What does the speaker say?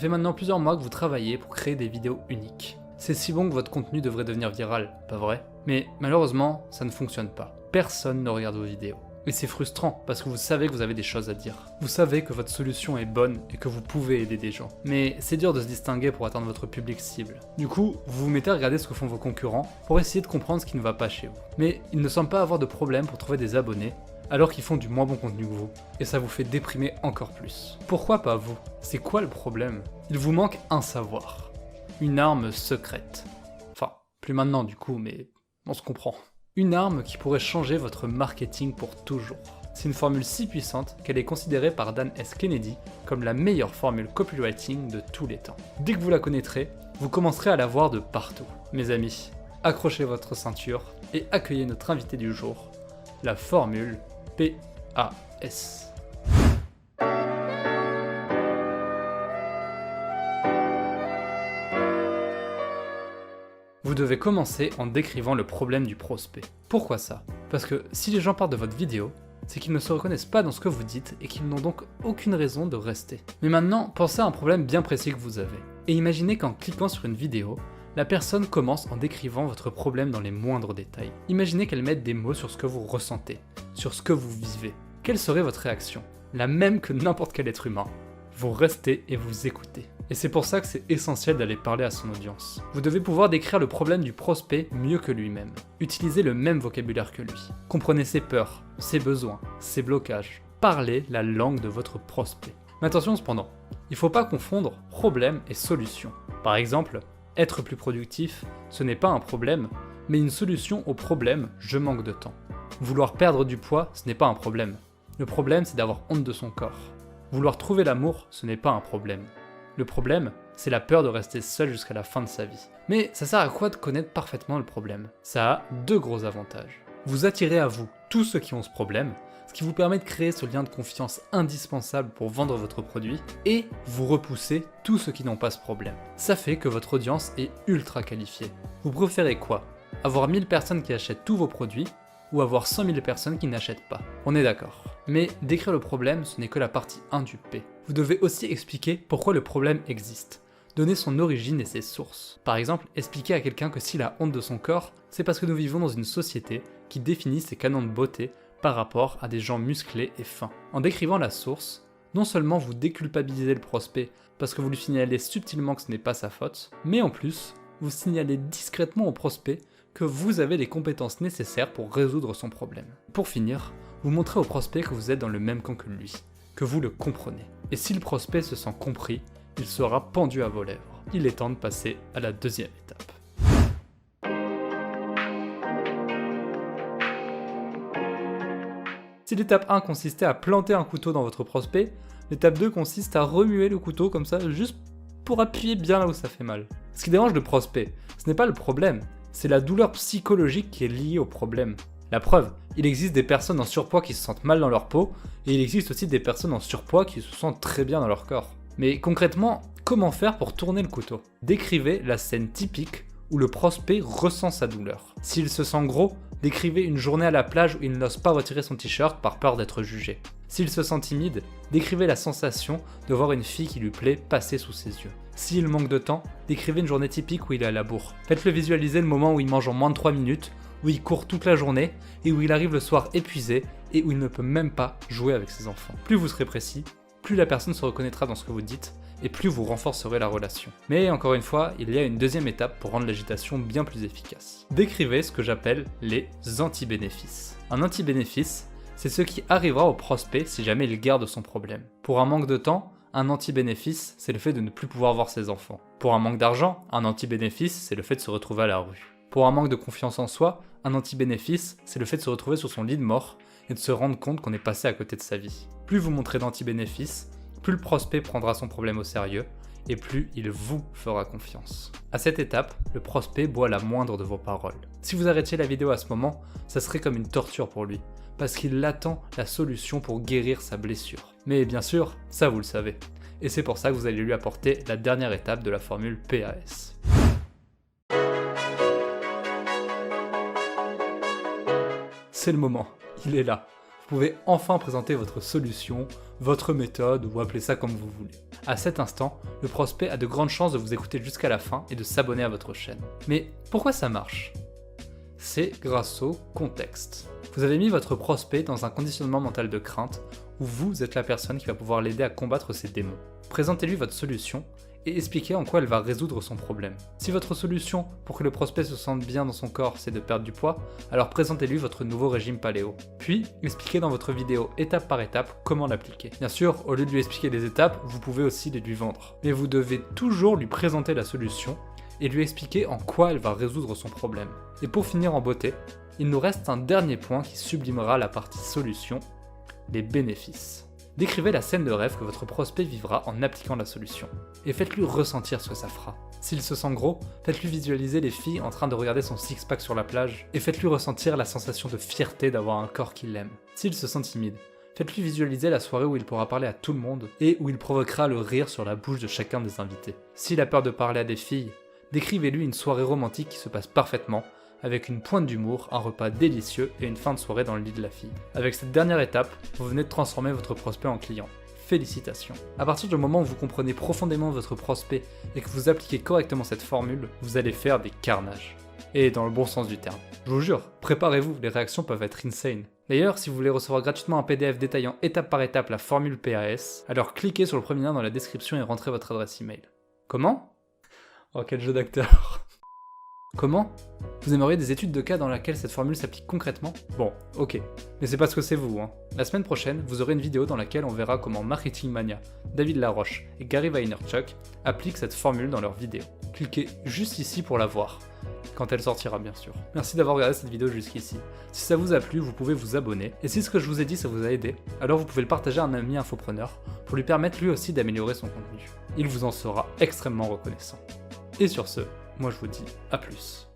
Ça fait maintenant plusieurs mois que vous travaillez pour créer des vidéos uniques. C'est si bon que votre contenu devrait devenir viral, pas vrai? Mais malheureusement, ça ne fonctionne pas. Personne ne regarde vos vidéos. Et c'est frustrant parce que vous savez que vous avez des choses à dire. Vous savez que votre solution est bonne et que vous pouvez aider des gens. Mais c'est dur de se distinguer pour atteindre votre public cible. Du coup, vous vous mettez à regarder ce que font vos concurrents pour essayer de comprendre ce qui ne va pas chez vous. Mais ils ne semblent pas avoir de problème pour trouver des abonnés alors qu'ils font du moins bon contenu que vous. Et ça vous fait déprimer encore plus. Pourquoi pas vous? C'est quoi le problème? Il vous manque un savoir. Une arme secrète. Enfin, plus maintenant du coup, mais on se comprend. Une arme qui pourrait changer votre marketing pour toujours. C'est une formule si puissante qu'elle est considérée par Dan S. Kennedy comme la meilleure formule copywriting de tous les temps. Dès que vous la connaîtrez, vous commencerez à la voir de partout. Mes amis, accrochez votre ceinture et accueillez notre invité du jour, la formule PAS. Vous devez commencer en décrivant le problème du prospect. Pourquoi ça? Parce que si les gens partent de votre vidéo, c'est qu'ils ne se reconnaissent pas dans ce que vous dites et qu'ils n'ont donc aucune raison de rester. Mais maintenant, pensez à un problème bien précis que vous avez. Et imaginez qu'en cliquant sur une vidéo, la personne commence en décrivant votre problème dans les moindres détails. Imaginez qu'elle mette des mots sur ce que vous ressentez, sur ce que vous vivez. Quelle serait votre réaction? La même que n'importe quel être humain. Vous restez et vous écoutez. Et c'est pour ça que c'est essentiel d'aller parler à son audience. Vous devez pouvoir décrire le problème du prospect mieux que lui-même. Utilisez le même vocabulaire que lui. Comprenez ses peurs, ses besoins, ses blocages. Parlez la langue de votre prospect. Mais attention cependant, il ne faut pas confondre problème et solution. Par exemple, être plus productif, ce n'est pas un problème, mais une solution au problème « je manque de temps ». Vouloir perdre du poids, ce n'est pas un problème. Le problème, c'est d'avoir honte de son corps. Vouloir trouver l'amour, ce n'est pas un problème. Le problème, c'est la peur de rester seul jusqu'à la fin de sa vie. Mais ça sert à quoi de connaître parfaitement le problème? Ça a deux gros avantages. Vous attirez à vous tous ceux qui ont ce problème, ce qui vous permet de créer ce lien de confiance indispensable pour vendre votre produit, et vous repoussez tous ceux qui n'ont pas ce problème. Ça fait que votre audience est ultra qualifiée. Vous préférez quoi? Avoir 1000 personnes qui achètent tous vos produits, ou avoir 100 000 personnes qui n'achètent pas? On est d'accord. Mais décrire le problème, ce n'est que la partie 1 du P. Vous devez aussi expliquer pourquoi le problème existe. Donner son origine et ses sources. Par exemple, expliquer à quelqu'un que s'il a honte de son corps, c'est parce que nous vivons dans une société qui définit ses canons de beauté par rapport à des gens musclés et fins. En décrivant la source, non seulement vous déculpabilisez le prospect parce que vous lui signalez subtilement que ce n'est pas sa faute, mais en plus, vous signalez discrètement au prospect que vous avez les compétences nécessaires pour résoudre son problème. Pour finir, vous montrez au prospect que vous êtes dans le même camp que lui, que vous le comprenez. Et si le prospect se sent compris, il sera pendu à vos lèvres. Il est temps de passer à la deuxième étape. Si l'étape 1 consistait à planter un couteau dans votre prospect, l'étape 2 consiste à remuer le couteau comme ça, juste pour appuyer bien là où ça fait mal. Ce qui dérange le prospect, ce n'est pas le problème, c'est la douleur psychologique qui est liée au problème. La preuve, il existe des personnes en surpoids qui se sentent mal dans leur peau, et il existe aussi des personnes en surpoids qui se sentent très bien dans leur corps. Mais concrètement, comment faire pour tourner le couteau? Décrivez la scène typique où le prospect ressent sa douleur. S'il se sent gros, décrivez une journée à la plage où il n'ose pas retirer son t-shirt par peur d'être jugé. S'il se sent timide, décrivez la sensation de voir une fille qui lui plaît passer sous ses yeux. S'il manque de temps, décrivez une journée typique où il est à la bourre. Faites-le visualiser le moment où il mange en moins de 3 minutes, où il court toute la journée, et où il arrive le soir épuisé, et où il ne peut même pas jouer avec ses enfants. Plus vous serez précis, plus la personne se reconnaîtra dans ce que vous dites, et plus vous renforcerez la relation. Mais encore une fois, il y a une deuxième étape pour rendre l'agitation bien plus efficace. Décrivez ce que j'appelle les anti-bénéfices. Un anti-bénéfice, c'est ce qui arrivera au prospect si jamais il garde son problème. Pour un manque de temps, un anti-bénéfice, c'est le fait de ne plus pouvoir voir ses enfants. Pour un manque d'argent, un anti-bénéfice, c'est le fait de se retrouver à la rue. Pour un manque de confiance en soi, un anti-bénéfice, c'est le fait de se retrouver sur son lit de mort et de se rendre compte qu'on est passé à côté de sa vie. Plus vous montrez d'anti-bénéfices, plus le prospect prendra son problème au sérieux et plus il vous fera confiance. À cette étape, le prospect boit la moindre de vos paroles. Si vous arrêtiez la vidéo à ce moment, ça serait comme une torture pour lui, parce qu'il attend la solution pour guérir sa blessure. Mais bien sûr, ça vous le savez. Et c'est pour ça que vous allez lui apporter la dernière étape de la formule PAS. C'est le moment, il est là. Vous pouvez enfin présenter votre solution, votre méthode ou appelez ça comme vous voulez. À cet instant, le prospect a de grandes chances de vous écouter jusqu'à la fin et de s'abonner à votre chaîne. Mais pourquoi ça marche? C'est grâce au contexte. Vous avez mis votre prospect dans un conditionnement mental de crainte où vous êtes la personne qui va pouvoir l'aider à combattre ses démons. Présentez-lui votre solution et expliquez en quoi elle va résoudre son problème. Si votre solution pour que le prospect se sente bien dans son corps, c'est de perdre du poids, alors présentez-lui votre nouveau régime paléo. Puis, expliquez dans votre vidéo étape par étape comment l'appliquer. Bien sûr, au lieu de lui expliquer des étapes, vous pouvez aussi les lui vendre. Mais vous devez toujours lui présenter la solution et lui expliquer en quoi elle va résoudre son problème. Et pour finir en beauté, il nous reste un dernier point qui sublimera la partie solution, les bénéfices. Décrivez la scène de rêve que votre prospect vivra en appliquant la solution, et faites-lui ressentir ce que ça fera. S'il se sent gros, faites-lui visualiser les filles en train de regarder son six-pack sur la plage, et faites-lui ressentir la sensation de fierté d'avoir un corps qu'il aime. S'il se sent timide, faites-lui visualiser la soirée où il pourra parler à tout le monde, et où il provoquera le rire sur la bouche de chacun des invités. S'il a peur de parler à des filles, décrivez-lui une soirée romantique qui se passe parfaitement, avec une pointe d'humour, un repas délicieux et une fin de soirée dans le lit de la fille. Avec cette dernière étape, vous venez de transformer votre prospect en client. Félicitations. À partir du moment où vous comprenez profondément votre prospect et que vous appliquez correctement cette formule, vous allez faire des carnages. Et dans le bon sens du terme. Je vous jure, préparez-vous, les réactions peuvent être insane. D'ailleurs, si vous voulez recevoir gratuitement un PDF détaillant étape par étape la formule PAS, alors cliquez sur le premier lien dans la description et rentrez votre adresse email. Comment? Oh, quel jeu d'acteur. Comment? Vous aimeriez des études de cas dans lesquelles cette formule s'applique concrètement? Bon, ok, mais c'est parce que c'est vous, hein. La semaine prochaine, vous aurez une vidéo dans laquelle on verra comment Marketing Mania, David Laroche et Gary Vaynerchuk appliquent cette formule dans leurs vidéos. Cliquez juste ici pour la voir, quand elle sortira bien sûr. Merci d'avoir regardé cette vidéo jusqu'ici. Si ça vous a plu, vous pouvez vous abonner, et si ce que je vous ai dit ça vous a aidé, alors vous pouvez le partager à un ami infopreneur pour lui permettre lui aussi d'améliorer son contenu. Il vous en sera extrêmement reconnaissant. Et sur ce, moi je vous dis à plus.